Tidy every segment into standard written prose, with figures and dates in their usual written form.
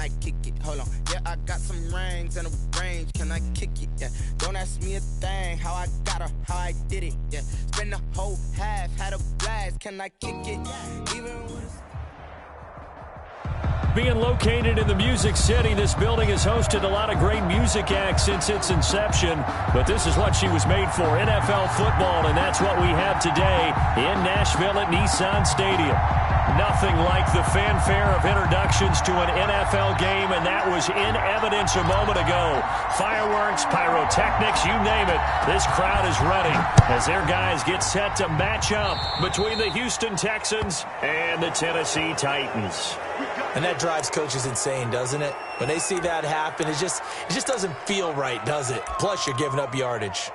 I kick it? Hold on. Yeah, I got some rings and a range. Can I kick it? Yeah. Don't ask me a thing. How I got her, how I did it. Yeah. Spend the whole half, had a blast. Can I kick it? Even with Being located in the Music City, this building has hosted a lot of great music acts since its inception, but this is what she was made for, NFL football, and that's what we have today in Nashville at Nissan Stadium. Nothing like the fanfare of introductions to an NFL game, and that was in evidence a moment ago. Fireworks, pyrotechnics, you name it. This crowd is ready as their guys get set to match up between the Houston Texans and the Tennessee Titans. And that drives coaches insane, doesn't it? When they see that happen, it just doesn't feel right, does it? Plus, you're giving up yardage.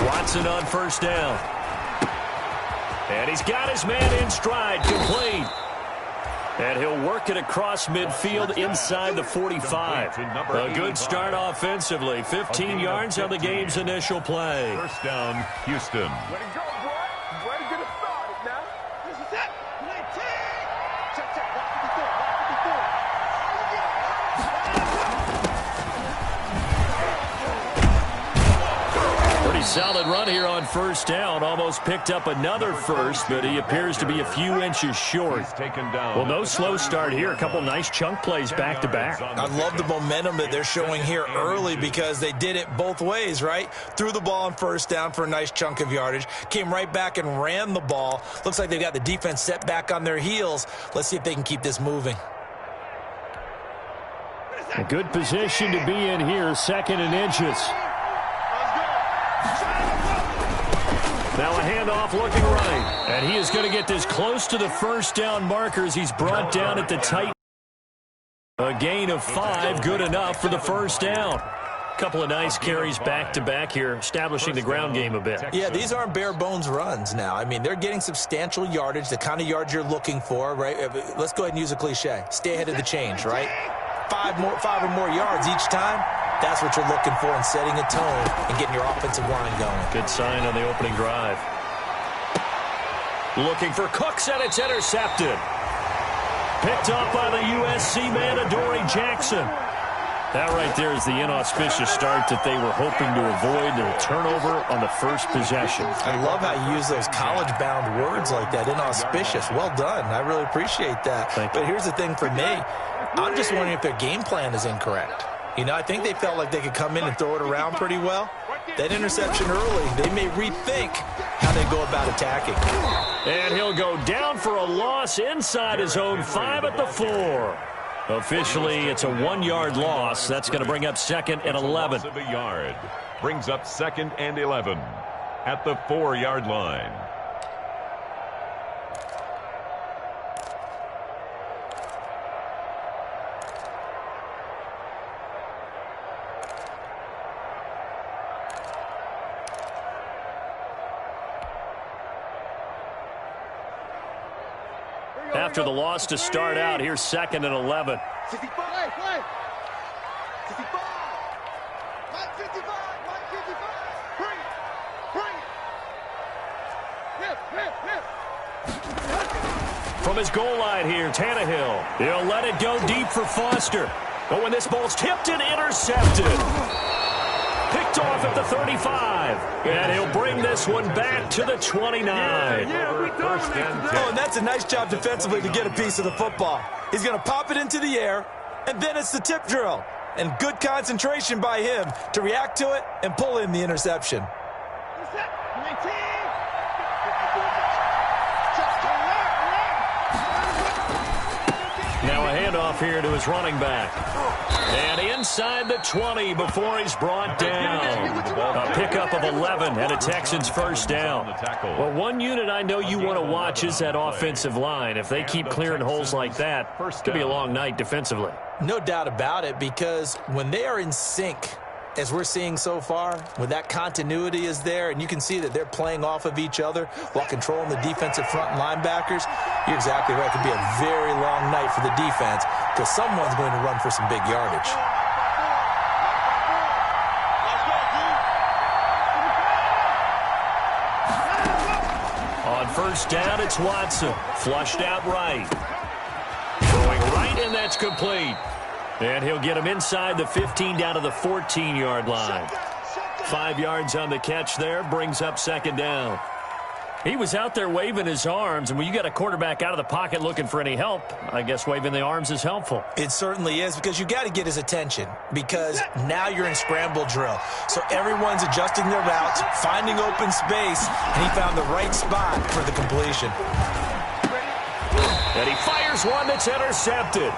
Watson on first down. And he's got his man in stride, complete. And he'll work it across midfield inside the 45. A good start offensively. 15 yards on the game's initial play. First down, Houston. Way to go, boy. Way to get it started now. This is it. 19. Check. Pretty solid run here on first down. Almost picked up another first, but he appears to be a few inches short. He's taken down. Well, no slow start here. A couple nice chunk plays back to back. I love the momentum that they're showing here early because they did it both ways, right? Threw the ball on first down for a nice chunk of yardage. Came right back and ran the ball. Looks like they've got the defense set back on their heels. Let's see if they can keep this moving. A good position to be in here, 2nd and inches. Now a handoff looking right. And he is going to get this close to the first down markers. He's brought down at the tight. A gain of 5, good enough for the first down. Couple of nice carries back to back here, establishing the ground game a bit. Yeah, these aren't bare bones runs now. I mean, they're getting substantial yardage, the kind of yards you're looking for, right? Let's go ahead and use a cliche. Stay ahead of the change, right? 5 or more yards each time. That's what you're looking for in setting a tone and getting your offensive line going. Good sign on the opening drive. Looking for Cooks, and it's intercepted. Picked up by the USC man, Adoree Jackson. That right there is the inauspicious start that they were hoping to avoid, a turnover on the first possession. I love how you use those college-bound words like that, inauspicious. Well done. I really appreciate that. But here's the thing for me. I'm just wondering if their game plan is incorrect. You know, I think they felt like they could come in and throw it around pretty well. That interception early, they may rethink how they go about attacking. And he'll go down for a loss inside his own 5 at the 4. Officially, it's a 1-yard loss. That's going to bring up 2nd and 11. A yard. Brings up 2nd and 11 at the 4-yard line. After the loss to start out, here's 2nd and 11. 65, 65, 155, bring it. From his goal line here, Tannehill. He'll let it go deep for Foster. But when this ball's tipped and intercepted. Picked off at the 35. And he'll bring this one back to the 29. Oh, and that's a nice job defensively to get a piece of the football. He's going to pop it into the air, and then it's the tip drill. And good concentration by him to react to it and pull in the interception. Now a handoff here to his running back. And inside the 20 before he's brought down. A pickup of 11 and a Texans first down. Well, one unit I know you want to watch is that offensive line. If they keep clearing holes like that, it's going to be a long night defensively. No doubt about it, because when they are in sync, as we're seeing so far, when that continuity is there, and you can see that they're playing off of each other while controlling the defensive front and linebackers, you're exactly right. It could be a very long night for the defense because someone's going to run for some big yardage. On first down, it's Watson. Flushed out right. Throwing right, and that's complete. And he'll get him inside the 15 down to the 14-yard line. 5 yards on the catch there, brings up second down. He was out there waving his arms, and when you got a quarterback out of the pocket looking for any help, I guess waving the arms is helpful. It certainly is, because you got to get his attention, because now you're in scramble drill. So everyone's adjusting their routes, finding open space, and he found the right spot for the completion. And he fires one that's intercepted.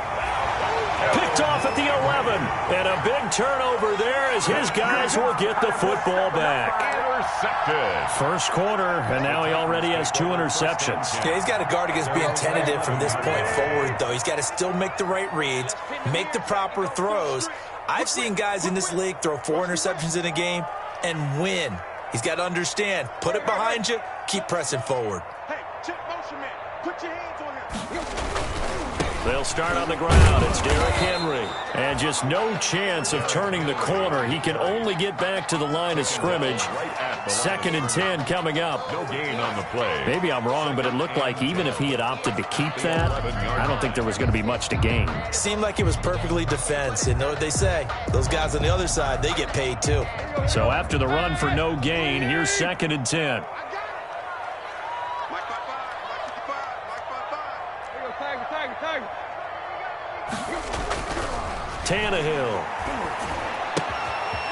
Picked off at the 11. And a big turnover there as his guys will get the football back. Intercepted. First quarter, and now he already has 2 interceptions. Yeah, he's got to guard against being tentative from this point forward, though. He's got to still make the right reads, make the proper throws. I've seen guys in this league throw 4 interceptions in a game and win. He's got to understand, put it behind you, keep pressing forward. Hey, check motion man. Put your hands on him. They'll start on the ground. It's Derrick Henry. And just no chance of turning the corner. He can only get back to the line of scrimmage. 2nd and 10 coming up. No gain on the play. Maybe I'm wrong, but it looked like even if he had opted to keep that, I don't think there was going to be much to gain. Seemed like it was perfectly defense. And know what they say? Those guys on the other side, they get paid too. So after the run for no gain, here's 2nd and 10. Tannehill.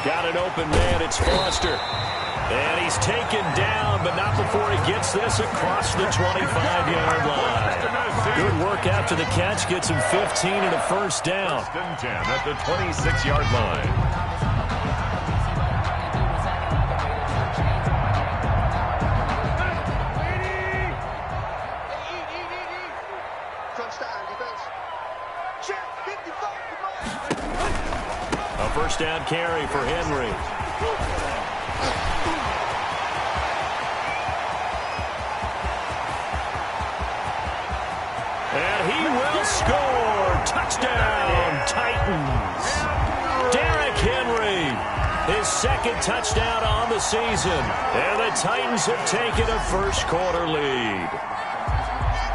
Got an open man. It's Foster. And he's taken down, but not before he gets this across the 25-yard line. Good work after the catch. Gets him 15 and a first down. 10 at the 26-yard line. A first down carry for Henry. And he will score. Touchdown, Titans. Derrick Henry, his 2nd touchdown on the season. And the Titans have taken a first quarter lead.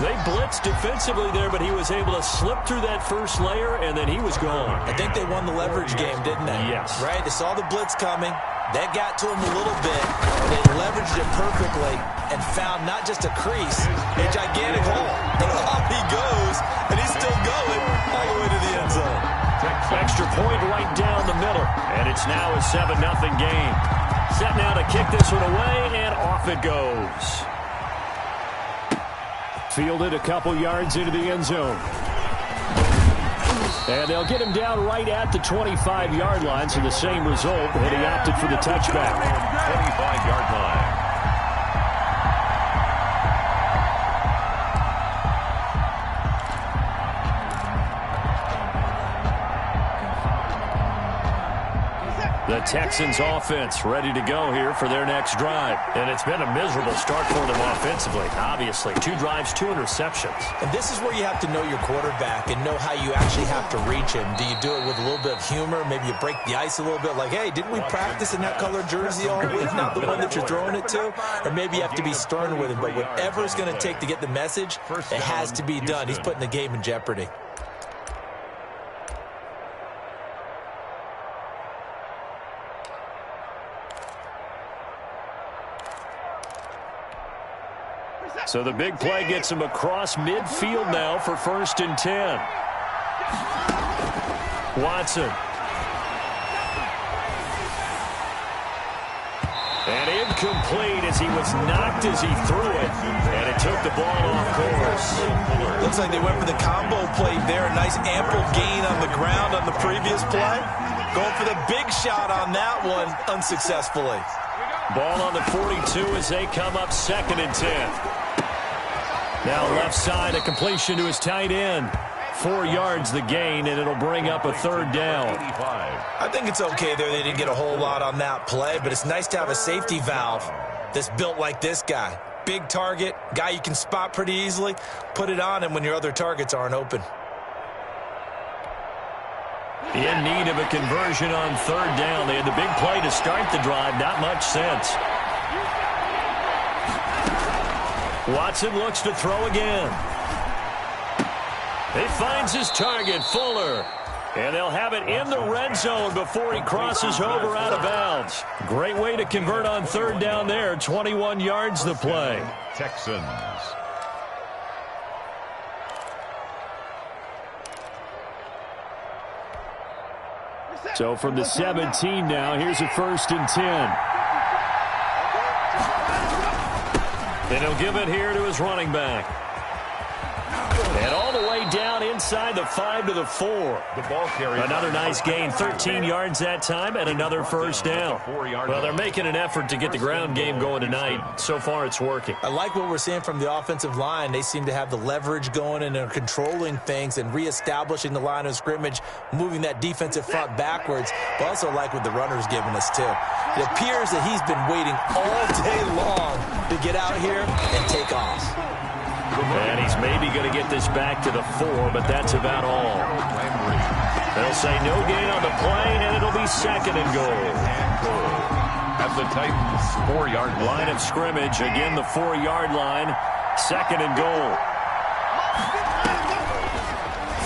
They blitzed defensively there, but he was able to slip through that first layer, and then he was gone. I think they won the leverage game, didn't they? Yes. Right? They saw the blitz coming. That got to him a little bit. They leveraged it perfectly and found not just a crease, a gigantic hole. And off he goes, and he's still going all the way to the end zone. Extra point right down the middle, and it's now a 7-0 game. Set now to kick this one away, and off it goes. Fielded a couple yards into the end zone. And they'll get him down right at the 25-yard line, so the same result, and he opted for the touchback. 25-yard line. The Texans offense ready to go here for their next drive. And it's been a miserable start for them offensively, obviously. 2 drives, 2 interceptions. And this is where you have to know your quarterback and know how you actually have to reach him. Do you do it with a little bit of humor? Maybe you break the ice a little bit like, hey, didn't we practice in that colored jersey all week? Not the one that you're throwing it to? Or maybe you have to be stern with him. But whatever it's going to take to get the message, it has to be done. He's putting the game in jeopardy. So the big play gets him across midfield now for 1st and 10. Watson. And Incomplete as he was knocked as he threw it, and it took the ball off course. Looks like they went for the combo play there. A nice ample gain on the ground on the previous play. Going for the big shot on that one unsuccessfully. Ball on the 42 as they come up 2nd and 10. Now left side, a completion to his tight end. 4 yards the gain, and it'll bring up a 3rd down. I think it's okay there. They didn't get a whole lot on that play, but it's nice to have a safety valve that's built like this guy. Big target, guy you can spot pretty easily. Put it on him when your other targets aren't open. In need of a conversion on 3rd down. They had the big play to start the drive. Not much sense. Watson looks to throw again. He finds his target, Fuller. And they'll have it in the red zone before he crosses over out of bounds. Great way to convert on 3rd down there. 21 yards the play. Texans. So from the 17 now, here's a 1st and 10. And he'll give it here to his running back. And all the way down inside the 5 to the 4. The ball carrier. Another nice gain, 13 yards that time, and another 1st down. Well, they're making an effort to get the ground game going tonight. So far, it's working. I like what we're seeing from the offensive line. They seem to have the leverage going and are controlling things and reestablishing the line of scrimmage, moving that defensive front backwards. But also like what the runner's giving us, too. It appears that he's been waiting all day long to get out here and take off. And he's maybe going to get this back to the 4, but that's about all. They'll say no gain on the play, and it'll be 2nd and goal. At the Titans' 4-yard line of scrimmage. Again, the 4-yard line. 2nd and goal.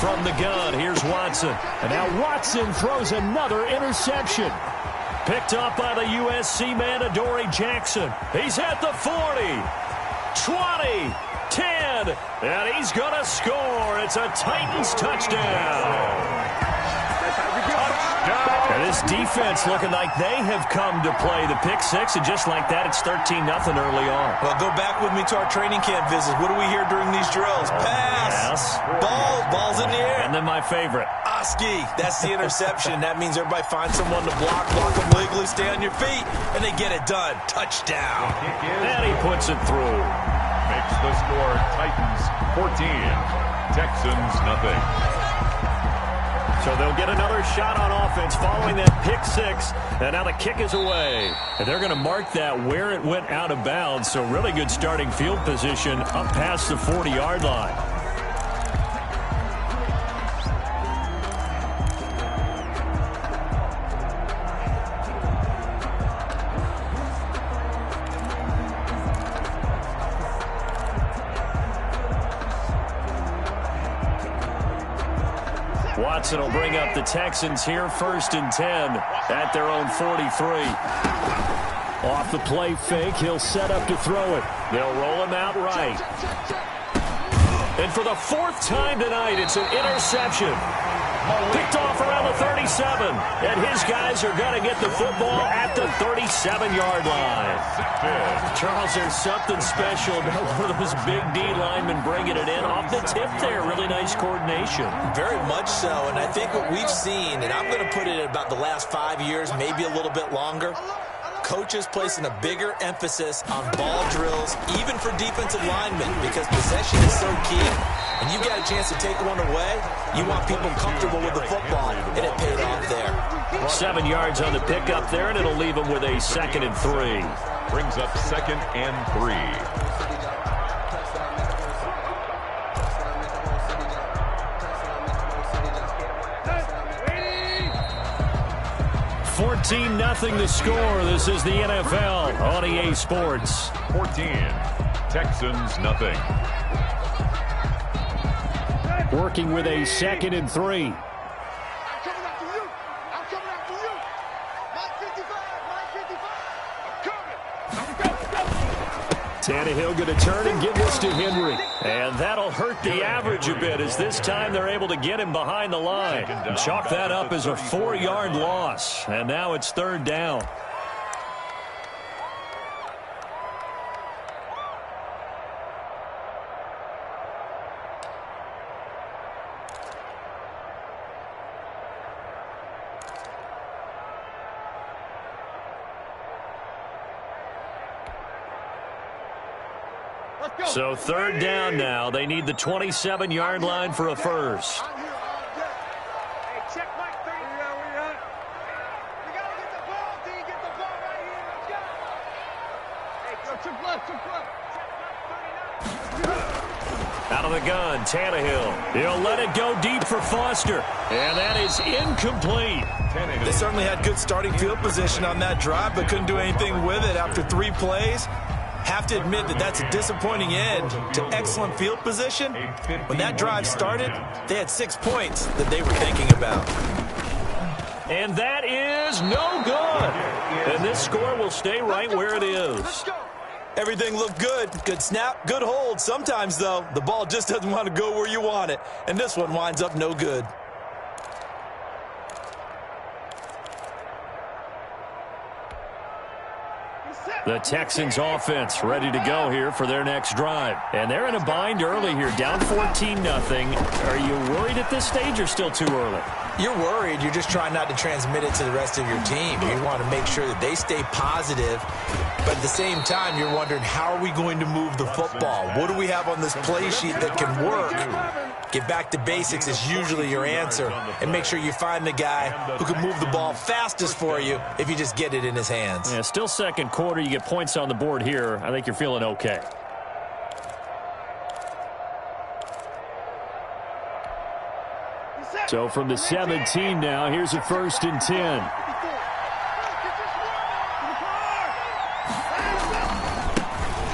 From the gun, here's Watson. And now Watson throws another interception. Picked up by the USC man, Adoree Jackson. He's at the 40, 20, 10, and he's going to score. It's a Titans touchdown. And this defense looking like they have come to play the pick 6, and just like that, it's 13-0 early on. Well, go back with me to our training camp visits. What do we hear during these drills? Pass. Ball's in the air. And then my favorite. Oski. That's the interception. That means everybody finds someone to block them legally, stay on your feet, and they get it done. Touchdown. And he puts it through. Makes the score Titans 14, Texans nothing. So they'll get another shot on offense following that pick 6, and now the kick is away. And they're going to mark that where it went out of bounds, so really good starting field position up past the 40-yard line. Watson will bring up the Texans here, 1st and 10 at their own 43. Off the play fake, he'll set up to throw it. They'll roll him out right. And for the 4th time tonight, it's an interception. Picked off around the 37. And his guys are going to get the football at the 37-yard line. Charles, there's something special about one of those big D linemen bringing it in off the tip there. Really nice coordination. Very much so. And I think what we've seen, and I'm going to put it at about the last 5 years, maybe a little bit longer, coaches placing a bigger emphasis on ball drills, even for defensive linemen, because possession is so key. And you got a chance to take one away, you want people comfortable with the football, and it paid off there. 7 yards on the pickup there, and it'll leave them with a 2nd and 3. Brings up 2nd and 3. 14-0 the score. This is the NFL on EA Sports. 14, Texans nothing. Working with a 2nd and 3. Tannehill going to turn and give this to Henry. And that'll hurt the average a bit, as this time they're able to get him behind the line. Chalk that up as a 4-yard loss. And now it's 3rd down. So third down now. They need the 27-yard line for a first. Hey, check Mike 30. We got to get the ball, D. Get the ball right here. Let's go. Hey, go check left, check left. Out of the gun, Tannehill. He'll let it go deep for Foster. And that is incomplete. They certainly had good starting field position on that drive, but couldn't do anything with it after 3 plays. Have to admit that that's a disappointing end to excellent field position. When that drive started, they had 6 points that they were thinking about. And that is no good. And this score will stay right where it is. Everything looked good. Good snap, good hold. Sometimes, though, the ball just doesn't want to go where you want it. And this one winds up no good. The Texans offense ready to go here for their next drive. And they're in a bind early here, down 14-0. Are you worried at this stage or still too early? You're worried. You're just trying not to transmit it to the rest of your team. You want to make sure that they stay positive. But at the same time, you're wondering, how are we going to move the football? What do we have on this play sheet that can work? Get back to basics is usually your answer. And make sure you find the guy who can move the ball fastest for you if you just get it in his hands. Yeah, still second quarter. You get points on the board here. I think you're feeling okay. So from the 17 now, here's a 1st and 10.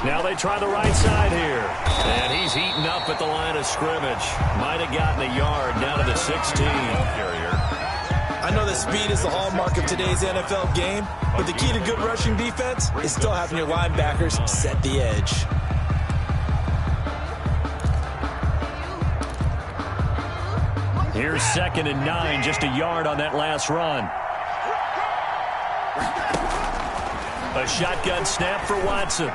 Now they try the right side here. And he's eaten up at the line of scrimmage. Might have gotten a yard down to the 16. I know that speed is the hallmark of today's NFL game, but the key to good rushing defense is still having your linebackers set the edge. Here's 2nd and 9, just a yard on that last run. A shotgun snap for Watson.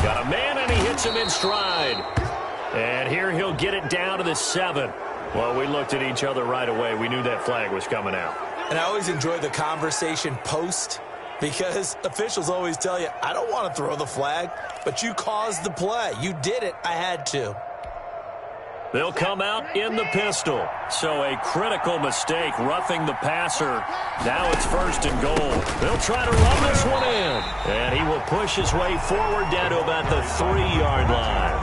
Got a man, and he hits him in stride. And here he'll get it down to the 7. Well, we looked at each other right away. We knew that flag was coming out. And I always enjoy the conversation post, because officials always tell you, I don't want to throw the flag, but you caused the play. You did it. I had to. They'll come out in the pistol. So a critical mistake, roughing the passer. Now it's 1st and goal. They'll try to run this one in. And he will push his way forward down to about the 3-yard line.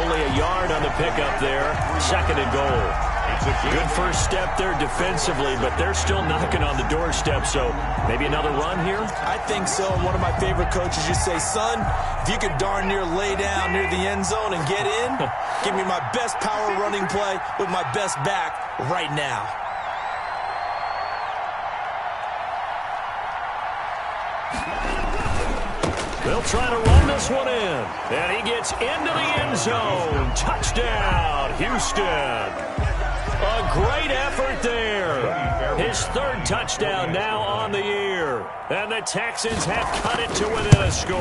Only a yard on the pickup there. 2nd and goal. Good first step there defensively, but they're still knocking on the doorstep, so maybe another run here? I think so. And one of my favorite coaches used to say, son, if you could darn near lay down near the end zone and get in, give me my best power running play with my best back right now. They'll try to run this one in. And he gets into the end zone. Touchdown, Houston. A great effort there. His 3rd touchdown now on the year. And the Texans have cut it to within a score.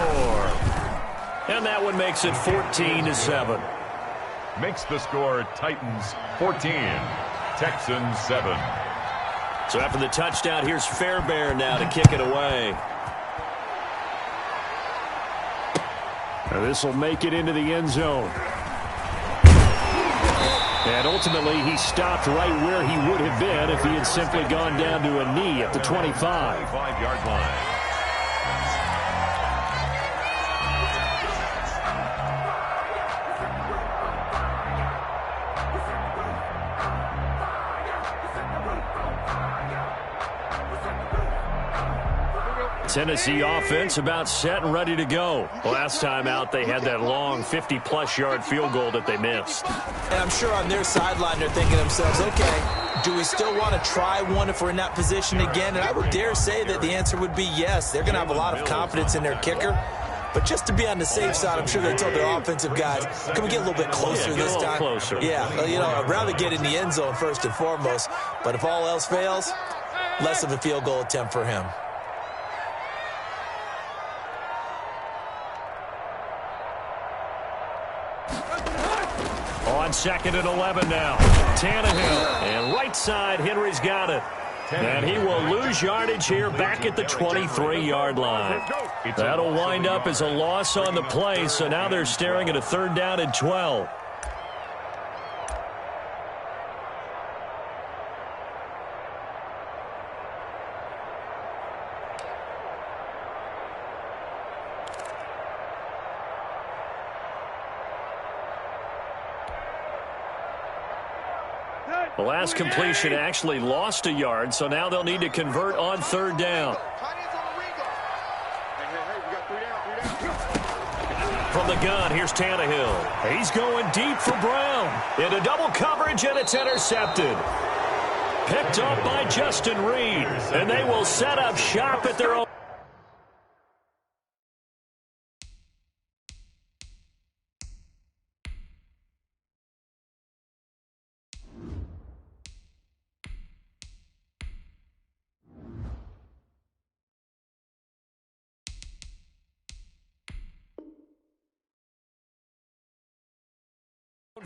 And that one makes it 14-7. Makes the score Titans 14, Texans 7. So after the touchdown, here's Fairbairn now to kick it away. This will make it into the end zone. And ultimately, he stopped right where he would have been if he had simply gone down to a knee at the 25. 5-yard line. Tennessee offense about set and ready to go. Last time out, they had that long 50-plus yard field goal that they missed. And I'm sure on their sideline, they're thinking to themselves, okay, do we still want to try one if we're in that position again? And I would dare say that the answer would be yes. They're going to have a lot of confidence in their kicker. But just to be on the safe side, I'm sure they told their offensive guys, can we get a little bit closer this time? Closer. Yeah, you know, I'd rather get in the end zone first and foremost. But if all else fails, less of a field goal attempt for him. On 2nd and 11 now. Tannehill. And right side, Henry's got it. And he will lose yardage here back at the 23-yard line. That'll wind up as a loss on the play, so now they're staring at a 3rd down and 12. The last completion actually lost a yard, so now they'll need to convert on 3rd down. From the gun, here's Tannehill. He's going deep for Brown. Into double coverage, and it's intercepted. Picked up by Justin Reed, and they will set up shop at their own.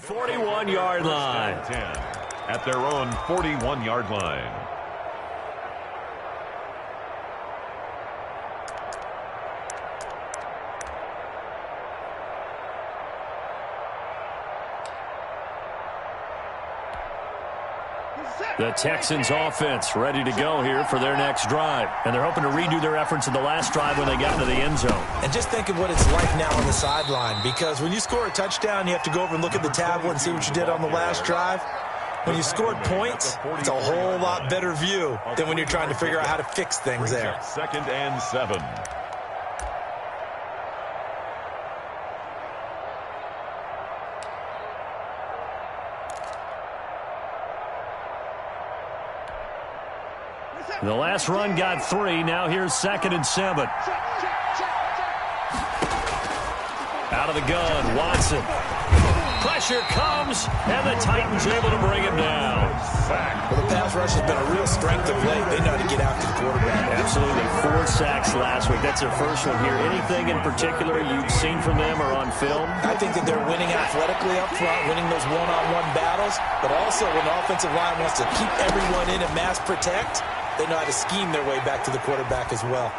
.41-yard line. At their own 41-yard line. The Texans offense ready to go here for their next drive. And they're hoping to redo their efforts in the last drive when they got into the end zone. And just think of what it's like now on the sideline, because when you score a touchdown, you have to go over and look at the tablet and see what you did on the last drive. When you scored points, it's a whole lot better view than when you're trying to figure out how to fix things there. 2nd and 7. The last run got 3. Now here's 2nd and 7. Out of the gun, Watson. Pressure comes, and the Titans able to bring him down. Well, the pass rush has been a real strength of late. They know how to get after the quarterback. Absolutely. 4 sacks last week. That's their first one here. Anything in particular you've seen from them or on film? I think that they're winning athletically up front, winning those one-on-one battles, but also when the offensive line wants to keep everyone in and mass protect, they know how to scheme their way back to the quarterback as well.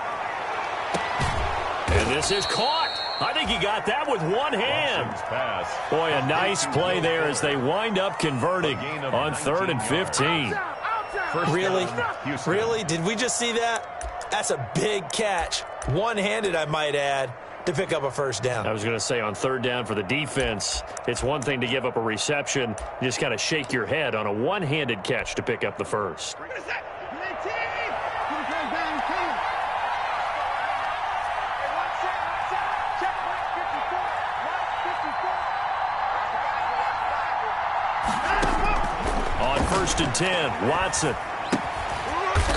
And this is caught. I think he got that with one hand. Boy, a nice play there as they wind up converting on 3rd and 15. Really? Really? Did we just see that? That's a big catch. One-handed, I might add, to pick up a 1st down. I was going to say on 3rd down for the defense, it's one thing to give up a reception. You just got to shake your head on a one-handed catch to pick up the 1st. On 1st and 10, Watson.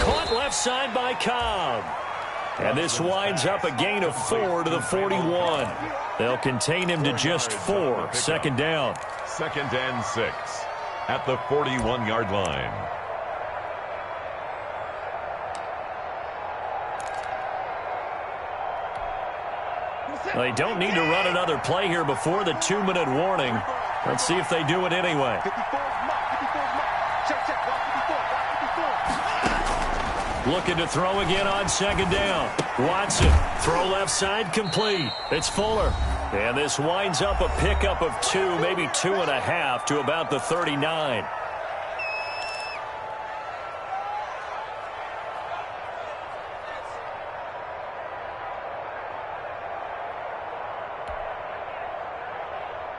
Caught left side by Cobb. And this winds up a gain of 4 to the 41. They'll contain him to just 4. 2nd down. 2nd and 6 at the 41-yard line. They don't need to run another play here before the 2-minute warning. Let's see if they do it anyway. Looking to throw again on 2nd down. Watson, throw left side, complete. It's Fuller. And this winds up a pickup of 2, maybe 2.5 to about the 39.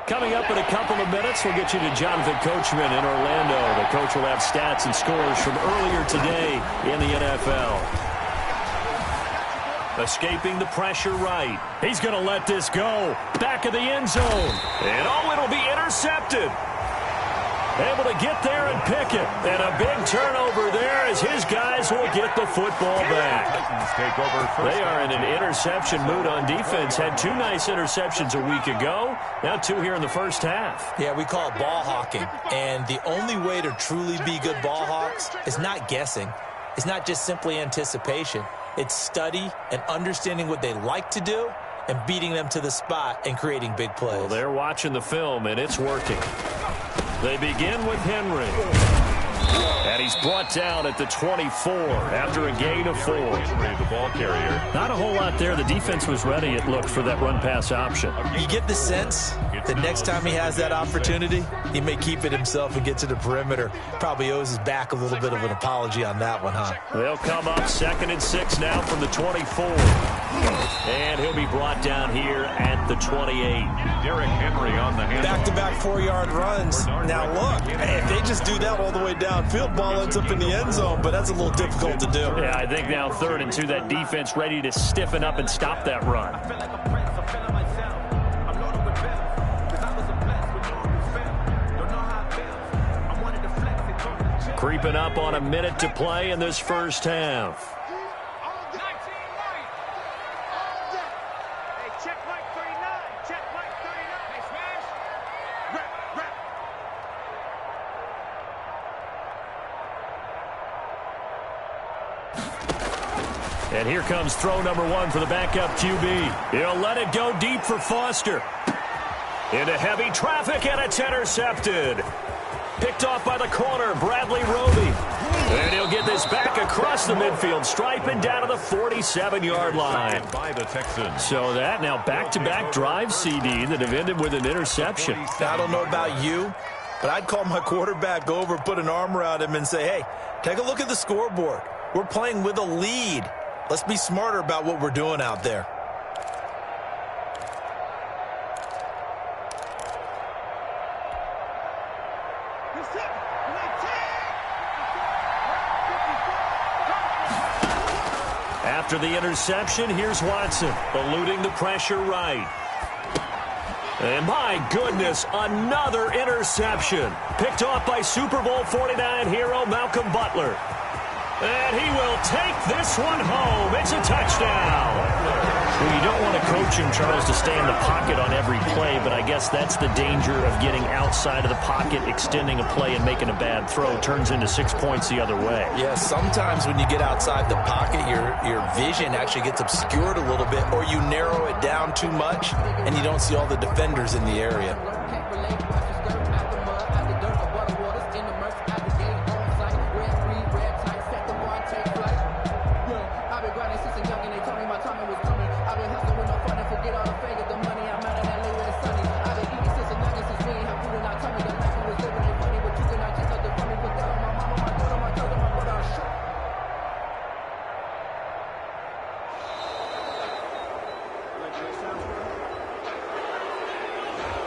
Coming up in a couple of minutes, we'll get you to Jonathan Coachman in Orlando. The coach will have stats and scores from earlier today in the NFL. Escaping the pressure right. He's going to let this go. Back of the end zone. And oh, it'll be intercepted. Able to get there and pick it. And a big turnover there as his guys will get the football back. They are in an interception mood on defense. Had 2 nice interceptions a week ago. Now 2 here in the first half. Yeah, we call it ball hawking. And the only way to truly be good ball hawks is not guessing. It's not just simply anticipation. It's study and understanding what they like to do and beating them to the spot and creating big plays. Well, they're watching the film, and it's working. They begin with Henry. And he's brought down at the 24 after a gain of 4. The ball carrier. Not a whole lot there. The defense was ready, it looked, for that run-pass option. You get the sense that next time he has that opportunity, he may keep it himself and get to the perimeter. Probably owes his back a little bit of an apology on that one, huh? They'll come up 2nd and 6 now from the 24. And he'll be brought down here at the 28. Derrick Henry on the handle. Back-to-back 4-yard runs. Now look, if they just do that all the way downfield, ball ends up in the end zone, but that's a little difficult to do. Yeah, I think now 3rd and 2, that defense ready to stiffen up and stop that run. Creeping up on a minute to play in this first half. And here comes throw number 1 for the backup QB. He'll let it go deep for Foster. Into heavy traffic, and it's intercepted. Picked off by the corner, Bradley Roby. And he'll get this back across the midfield stripe and down to the 47-yard line. By the Texans. So that now back-to-back drive, CD, that have ended with an interception. I don't know about you, but I'd call my quarterback over, put an arm around him, and say, hey, take a look at the scoreboard. We're playing with a lead. Let's be smarter about what we're doing out there. After the interception, here's Watson, eluding the pressure right. And my goodness, another interception. Picked off by Super Bowl 49 hero Malcolm Butler. And he will take this one home. It's a touchdown. Well, you don't want to coach him, Charles, to stay in the pocket on every play, but I guess that's the danger of getting outside of the pocket, extending a play, and making a bad throw. Turns into 6 points the other way. Yeah, sometimes when you get outside the pocket, your vision actually gets obscured a little bit, or you narrow it down too much, and you don't see all the defenders in the area.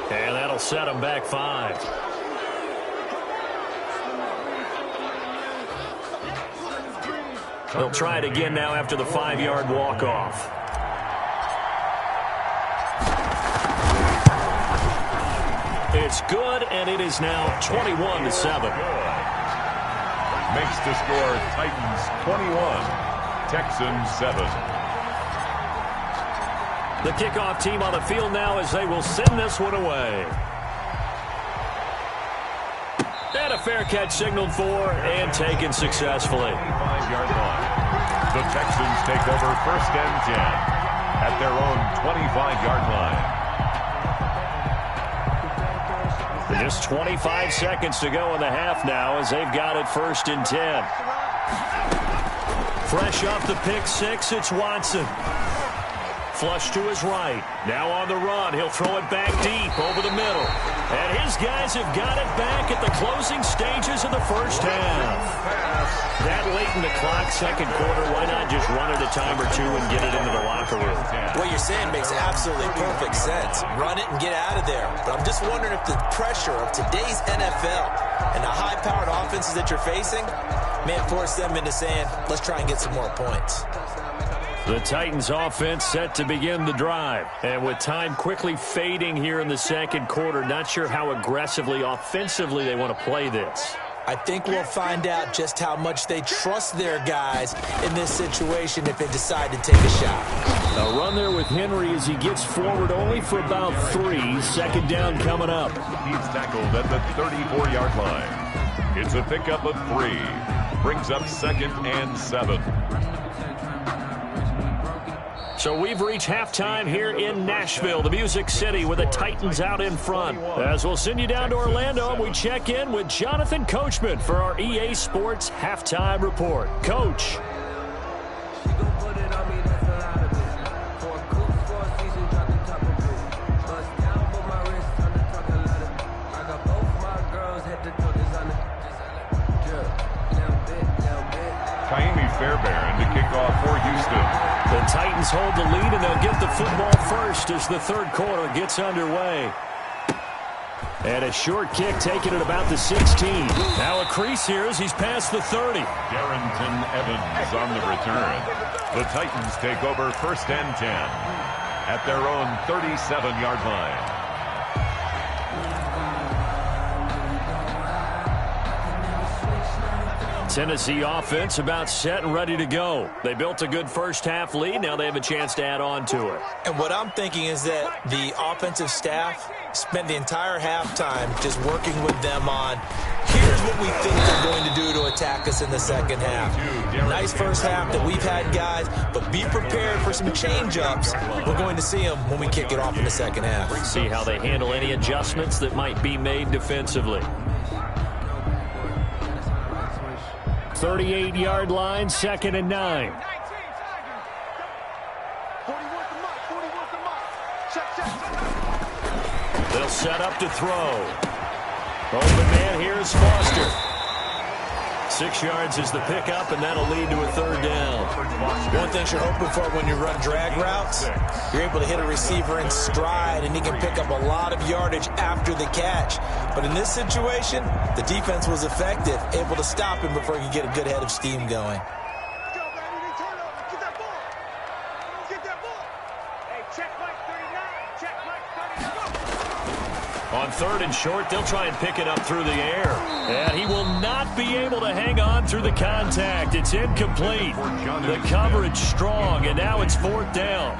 And that'll set them back 5. They'll try it again now after the 5-yard walk-off. It's good, and it is now 21-7. Makes the score Titans 21, Texans 7. The kickoff team on the field now as they will send this one away. And a fair catch signaled for and taken successfully. 5-yard line. The Texans take over 1st and 10 at their own 25-yard line. Just 25 seconds to go in the half now as they've got it 1st and 10. Fresh off the pick 6, it's Watson. Flush to his right. Now on the run. He'll throw it back deep over the middle. And his guys have got it back at the closing stages of the first half. That late in the clock, second quarter, why not just run it a time or two and get it into the locker room? What you're saying makes absolutely perfect sense. Run it and get out of there. But I'm just wondering if the pressure of today's NFL and the high-powered offenses that you're facing may force them into saying, let's try and get some more points. The Titans offense set to begin the drive. And with time quickly fading here in the second quarter, not sure how aggressively, offensively they want to play this. I think we'll find out just how much they trust their guys in this situation if they decide to take a shot. A run there with Henry as he gets forward only for about 3. 2nd down coming up. He's tackled at the 34-yard line. It's a pickup of 3. Brings up 2nd and 7. So we've reached halftime here in Nashville, the Music City, with the Titans out in front. As we'll send you down to Orlando, and we check in with Jonathan Coachman for our EA Sports Halftime Report. Coach. Fairbairn to kick off for Houston. The Titans hold the lead, and they'll get the football first as the third quarter gets underway. And a short kick taken at about the 16. Now a crease here as he's past the 30. Darrington Evans on the return. The Titans take over 1st and 10 at their own 37-yard line. Tennessee offense about set and ready to go. They built a good first-half lead. Now they have a chance to add on to it. And what I'm thinking is that the offensive staff spent the entire halftime just working with them on, here's what we think they're going to do to attack us in the second half. Nice first half that we've had, guys, but be prepared for some change-ups. We're going to see them when we kick it off in the second half. See how they handle any adjustments that might be made defensively. 38-yard line, 2nd and 9. They'll set up to throw. Open man here is Foster. 6 yards is the pickup, and that'll lead to a third down. One thing you're hoping for when you run drag routes, you're able to hit a receiver in stride, and he can pick up a lot of yardage after the catch. But in this situation, the defense was effective, able to stop him before he could get a good head of steam going. On 3rd and short, they'll try and pick it up through the air. And he will not be able to hang on through the contact. It's incomplete. The coverage strong, and now it's 4th down.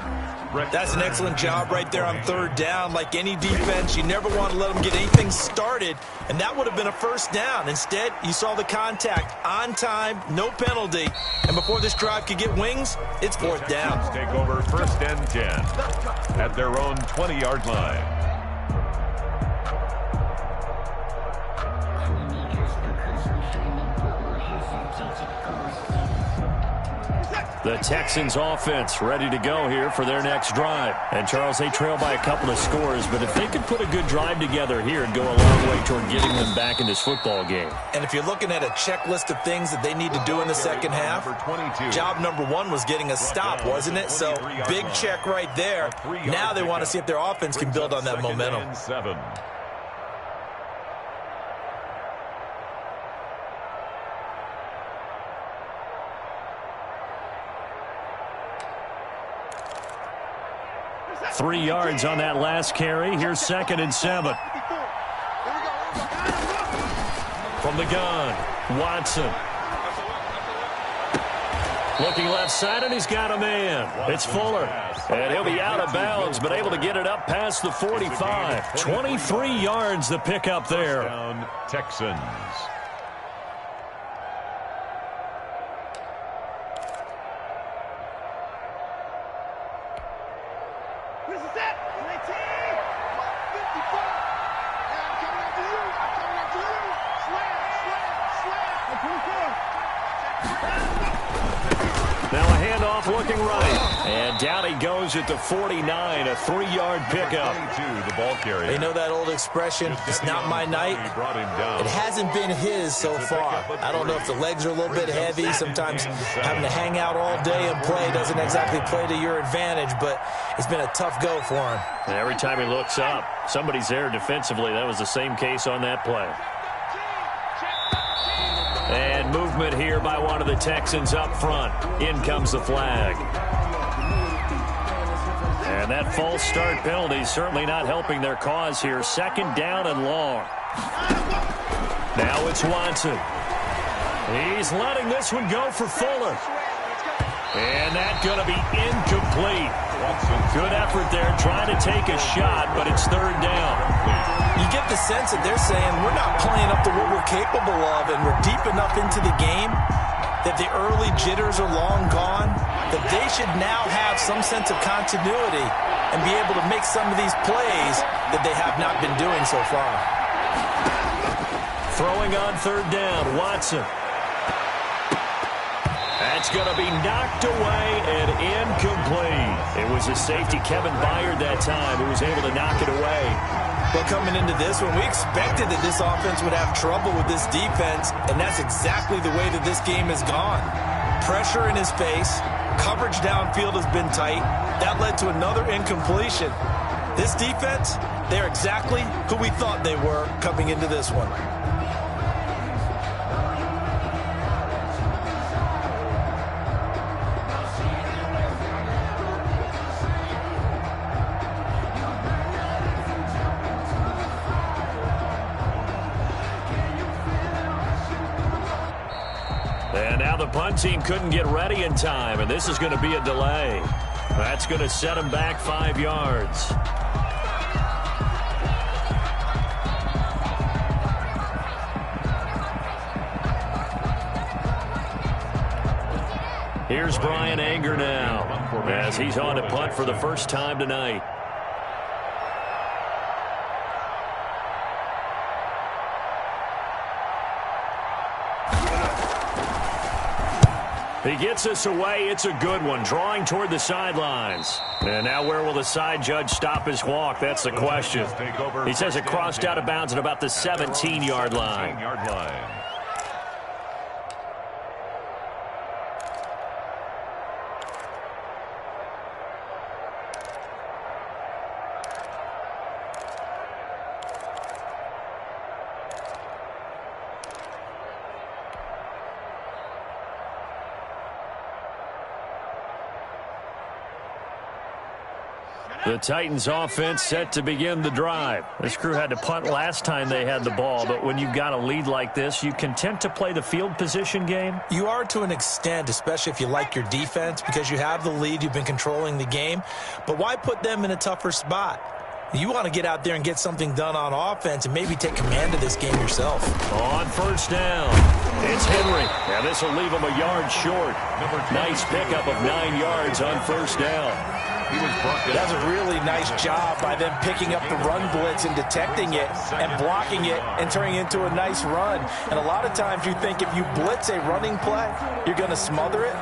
That's an excellent job right there on 3rd down. Like any defense, you never want to let them get anything started, and that would have been a 1st down. Instead, you saw the contact on time, no penalty, and before this drive could get wings, it's 4th down. Take over 1st and 10 at their own 20-yard line. The Texans offense ready to go here for their next drive. And, Charles, they trail by a couple of scores, but if they could put a good drive together here and go a long way toward getting them back in this football game. And if you're looking at a checklist of things that they need to do in the second half, job number 1 was getting a stop, wasn't it? So, big check right there. Now they want to see if their offense can build on that momentum. 3 yards on that last carry. Here's 2nd and 7. From the gun, Watson. Looking left side, and he's got a man. It's Fuller. And he'll be out of bounds, but able to get it up past the 45. 23 yards the pickup there. Texans. Now a handoff looking right. And down he goes at the 49, a 3-yard pickup. The ball carrier. They know that old expression, it's not my night. It hasn't been his so far. I don't know if the legs are a little bit heavy. Sometimes having to hang out all day and play doesn't exactly play to your advantage, but it's been a tough go for him. And every time he looks up, somebody's there defensively. That was the same case on that play. And movement here by one of the Texans up front. In comes the flag. And that false start penalty is certainly not helping their cause here. 2nd down and long. Now it's Watson. He's letting this one go for Fuller. And that's going to be incomplete. Good effort there trying to take a shot, but it's 3rd down. You get the sense that they're saying we're not playing up to what we're capable of, and we're deep enough into the game that the early jitters are long gone. that they should now have some sense of continuity and be able to make some of these plays that they have not been doing so far. Throwing on third down, Watson. That's going to be knocked away and incomplete. It was a safety, Kevin Byard, that time, who was able to knock it away. But coming into this one, we expected that this offense would have trouble with this defense, and that's exactly the way that this game has gone. Pressure in his face, coverage downfield has been tight. That led to another incompletion. This defense, they're exactly who we thought they were coming into this one. And now the punt team couldn't get ready in time, and this is going to be a delay. That's going to set them back 5 yards. Here's Brian Anger now, as he's on to punt for the first time tonight. He gets us away. It's a good one, drawing toward the sidelines. And now where will the side judge stop his walk? That's the question. He says it crossed out of bounds at about the 17-yard line. The Titans offense set to begin the drive. This crew had to punt last time they had the ball, but when you've got a lead like this, you content to play the field position game? You are to an extent, especially if you like your defense, because you have the lead, you've been controlling the game. But why put them in a tougher spot? You want to get out there and get something done on offense and maybe take command of this game yourself. On first down, it's Henry. Now this will leave him a yard short. Nice pickup of 9 yards on first down. That's a really nice job by them picking up the run blitz and detecting it and blocking it and turning it into a nice run. And a lot of times you think if you blitz a running play, you're going to smother it.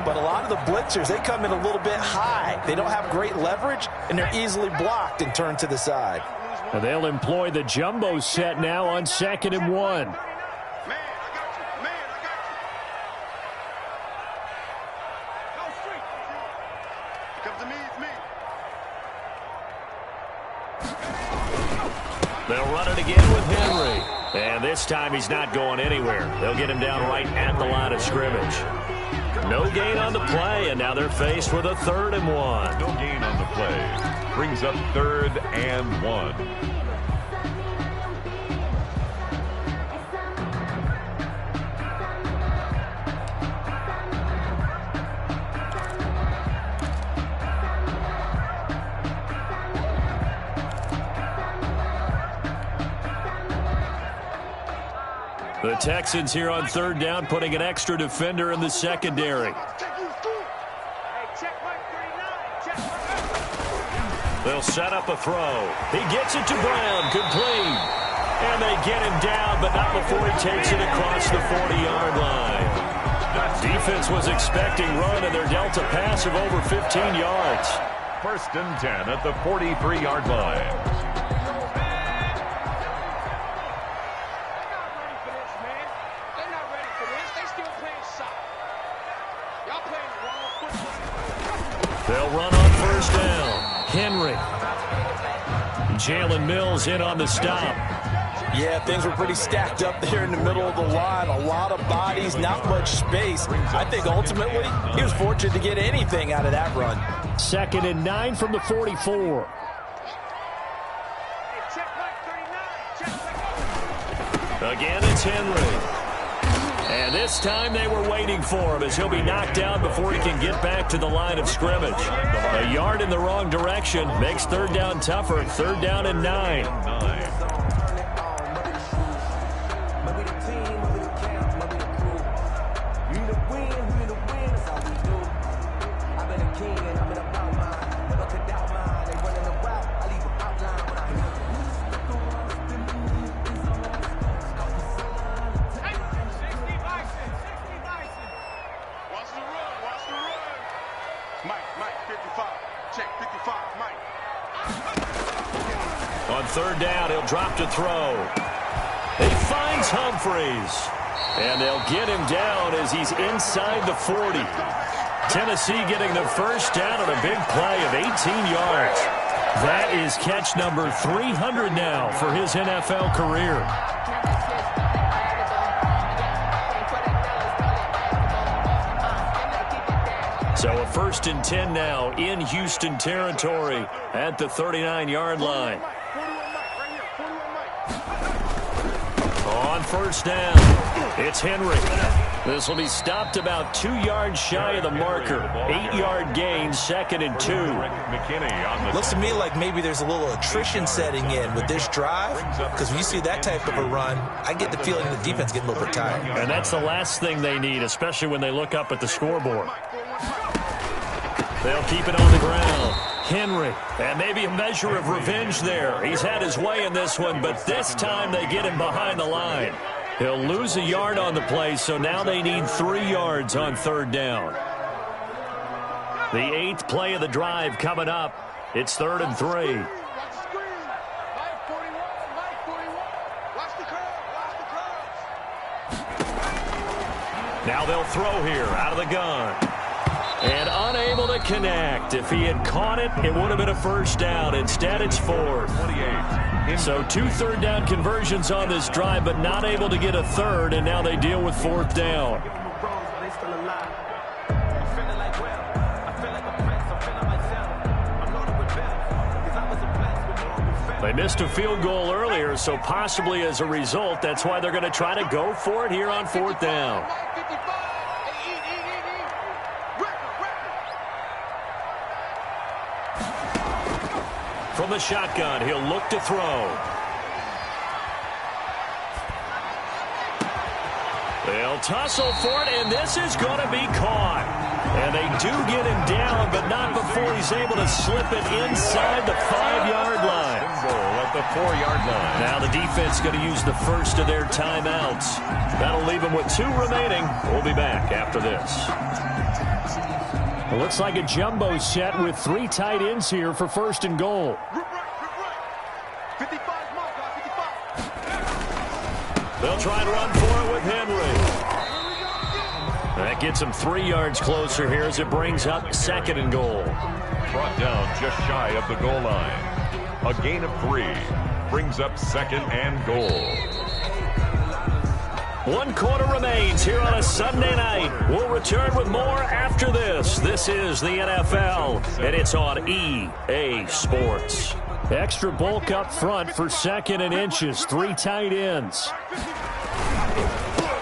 But a lot of the blitzers, they come in a little bit high. They don't have great leverage, and they're easily blocked and turned to the side. Well, they'll employ the jumbo set now on 2nd and 1. They'll run it again with Henry. And this time he's not going anywhere. They'll get him down right at the line of scrimmage. No gain on the play, and now they're faced with a 3rd and 1. No gain on the play. Brings up 3rd and 1. The Texans here on 3rd down, putting an extra defender in the secondary. They'll set up a throw. He gets it to Brown, complete. And they get him down, but not before he takes it across the 40-yard line. Defense was expecting run, and they're dealt a pass of over 15 yards. 1st and 10 at the 43-yard line. They'll run on first down. Henry. Jalen Mills in on the stop. Yeah, things were pretty stacked up there in the middle of the line. A lot of bodies, not much space. I think ultimately he was fortunate to get anything out of that run. 2nd and 9 from the 44. Again, it's Henry. And this time they were waiting for him as he'll be knocked down before he can get back to the line of scrimmage. A yard in the wrong direction makes 3rd down tougher. 3rd down and 9. On third down, he'll drop to throw. He finds Humphreys. And they'll get him down as he's inside the 40. Tennessee getting the first down on a big play of 18 yards. That is catch number 300 now for his NFL career. So a 1st and 10 now in Houston territory at the 39-yard line. On first down, it's Henry. This will be stopped about 2 yards shy of the marker. 8-yard gain, 2nd and 2. Looks to me like maybe there's a little attrition setting in with this drive, because when you see that type of a run, I get the feeling the defense getting a little bit tired. And that's the last thing they need, especially when they look up at the scoreboard. They'll keep it on the ground. Henry, and maybe a measure of revenge there. He's had his way in this one, but this time they get him behind the line. He'll lose a yard on the play, so now they need 3 yards on third down. The 8th play of the drive coming up. It's 3rd and 3. Now they'll throw here out of the gun. And unable to connect. If he had caught it, it would have been a first down. Instead, it's 4th. So 2 third-down conversions on this drive, but not able to get a third, and now they deal with 4th down. They missed a field goal earlier, so possibly as a result, that's why they're going to try to go for it here on 4th down. From the shotgun, he'll look to throw. They'll tussle for it, and this is going to be caught. And they do get him down, but not before he's able to slip it inside the 5-yard line. At the 4-yard line. Now the defense going to use the first of their timeouts. That'll leave them with 2 remaining. We'll be back after this. It looks like a jumbo set with 3 tight ends here for 1st and goal. They'll try and run for it with Henry. That gets him 3 yards closer here as it brings up 2nd and goal. Brought down just shy of the goal line. A gain of 3 brings up 2nd and goal. 1 quarter remains here on a Sunday night. We'll return with more after this. This is the NFL, and it's on EA Sports. Extra bulk up front for 2nd and inches. 3 tight ends.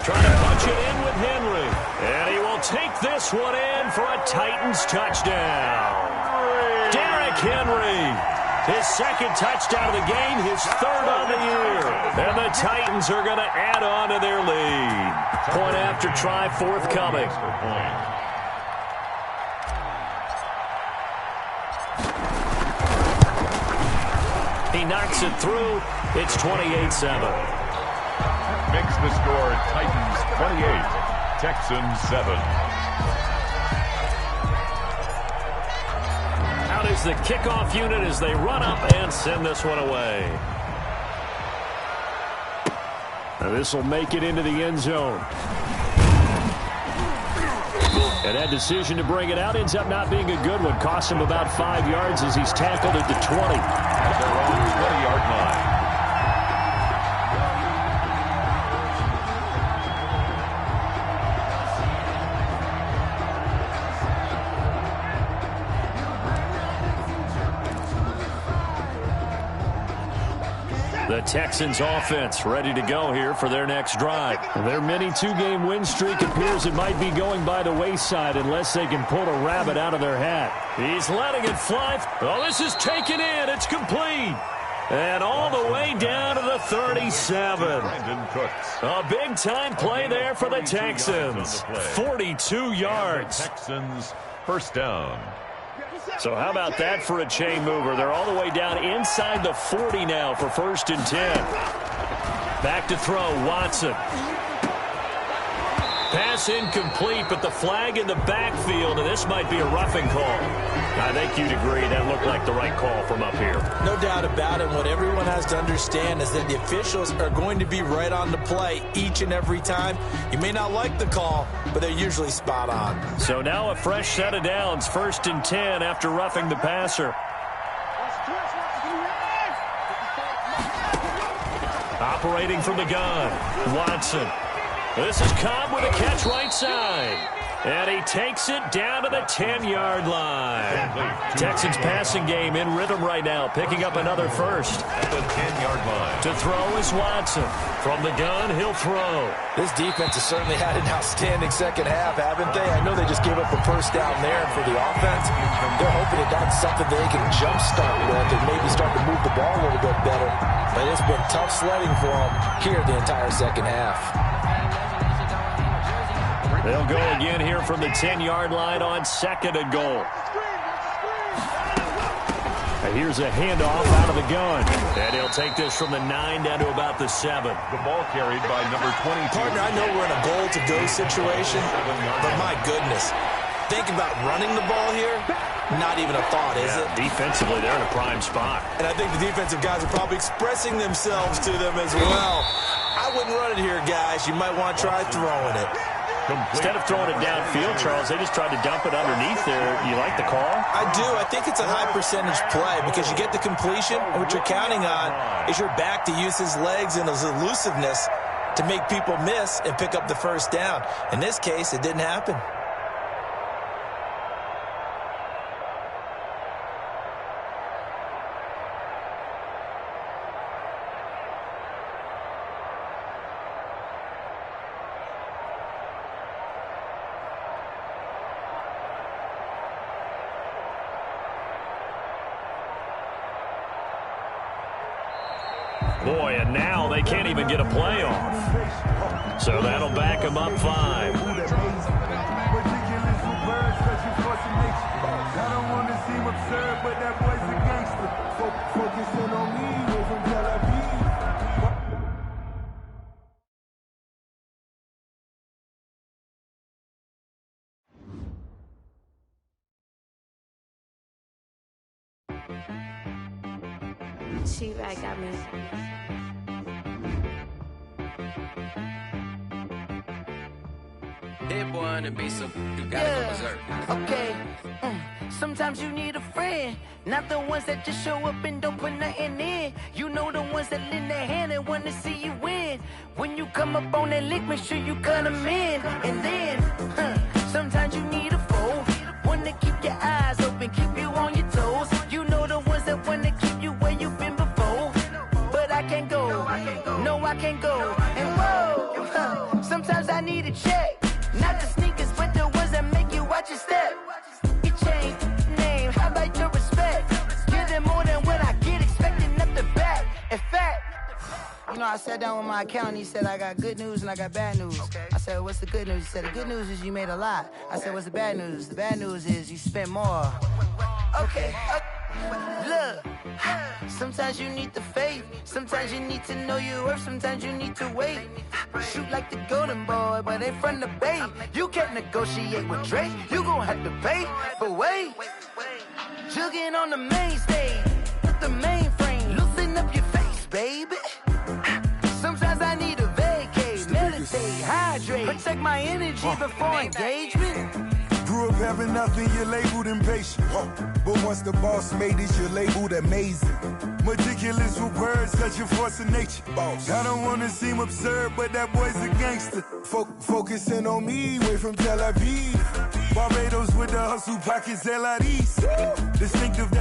Trying to punch it in with Henry. And he will take this one in for a Titans touchdown. Derrick Henry. His 2nd touchdown of the game, his 3rd on the year. And the Titans are going to add on to their lead. Point after try forthcoming. He knocks it through. It's 28-7. Makes the score Titans 28, Texans 7. Out is the kickoff unit as they run up and send this one away. Now this will make it into the end zone. And that decision to bring it out ends up not being a good one. Costs him about 5 yards as he's tackled at the 20. At their own 20-yard line. The Texans offense ready to go here for their next drive. Their mini 2-game win streak appears it might be going by the wayside unless they can pull a rabbit out of their hat. He's letting it fly. Oh, this is taken in. It's complete. And all the way down to the 37. A big-time play there for the Texans. 42 yards. Texans first down. So how about that for a chain mover? They're all the way down inside the 40 now for 1st and 10. Back to throw, Watson. Pass incomplete, but the flag in the backfield, and this might be a roughing call. I think you'd agree that looked like the right call from up here. No doubt about it. What everyone has to understand is that the officials are going to be right on the play each and every time. You may not like the call, but they're usually spot on. So now a fresh set of downs, 1st and 10 after roughing the passer. Operating from the gun, Watson. This is Cobb with a catch right side. And he takes it down to the 10-yard line. Texans passing game in rhythm right now, picking up another first. At the 10-yard line. To throw is Watson. From the gun, he'll throw. This defense has certainly had an outstanding second half, haven't they? I know they just gave up a first down there, and for the offense, they're hoping that that's something they can jumpstart with and maybe start to move the ball a little bit better. But it's been tough sledding for them here the entire second half. They'll go again here from the 10-yard line on 2nd and goal. And here's a handoff out of the gun. And he'll take this from the 9 down to about the 7. The ball carried by number 22. Partner, I know we're in a goal-to-go situation, but my goodness, think about running the ball here. Not even a thought, is it? Defensively, they're in a prime spot. And I think the defensive guys are probably expressing themselves to them as well. I wouldn't run it here, guys. You might want to try throwing it. Instead of throwing it downfield, Charles, they just tried to dump it underneath there. You like the call? I do. I think it's a high percentage play because you get the completion, and what you're counting on is your back to use his legs and his elusiveness to make people miss and pick up the first down. In this case, it didn't happen. Boy, and now they can't even get a play off. So that'll back them up 5. She-Rag got me. Hit boy on the beat, so you gotta go berserk. Okay. Sometimes you need a friend, not the ones that just show up and don't put nothing in. You know the ones that lend their hand and want to see you win. When you come up on that lick, make sure you cut them in. And then, sometimes you need a foe, one to keep your eyes open, keep you on your toes. You know the ones that want to keep you where you've been before. But I can't go, no I can't go. And whoa, sometimes I need a check. Not the sneakers, but the ones that make you watch your step. You change name, how about your respect? Give them more than what I get, expecting up the back. In fact, you know, I sat down with my accountant, he said I got good news and I got bad news. I said, what's the good news? He said, the good news is you made a lot. I said, what's the bad news? The bad news is you spent more. Okay, look, sometimes you need the faith, sometimes you need to know your worth, sometimes you need to wait. Shoot like the golden boy, but ain't from the bay. You can't negotiate with Drake, you gon' have to pay. But wait, jugging on the main stage, with the mainframe, loosen up your face, baby. Sometimes I need a vacate, meditate, hydrate, protect my energy before engagement. Grew up having nothing, you're labeled impatient. But once the boss made it, you're labeled amazing. Meticulous with words, such a force of nature. I don't wanna seem absurd, but that boy's a gangster. Focusing on me, way from Tel Aviv. Barbados with the hustle pockets, LIDs. Distinctive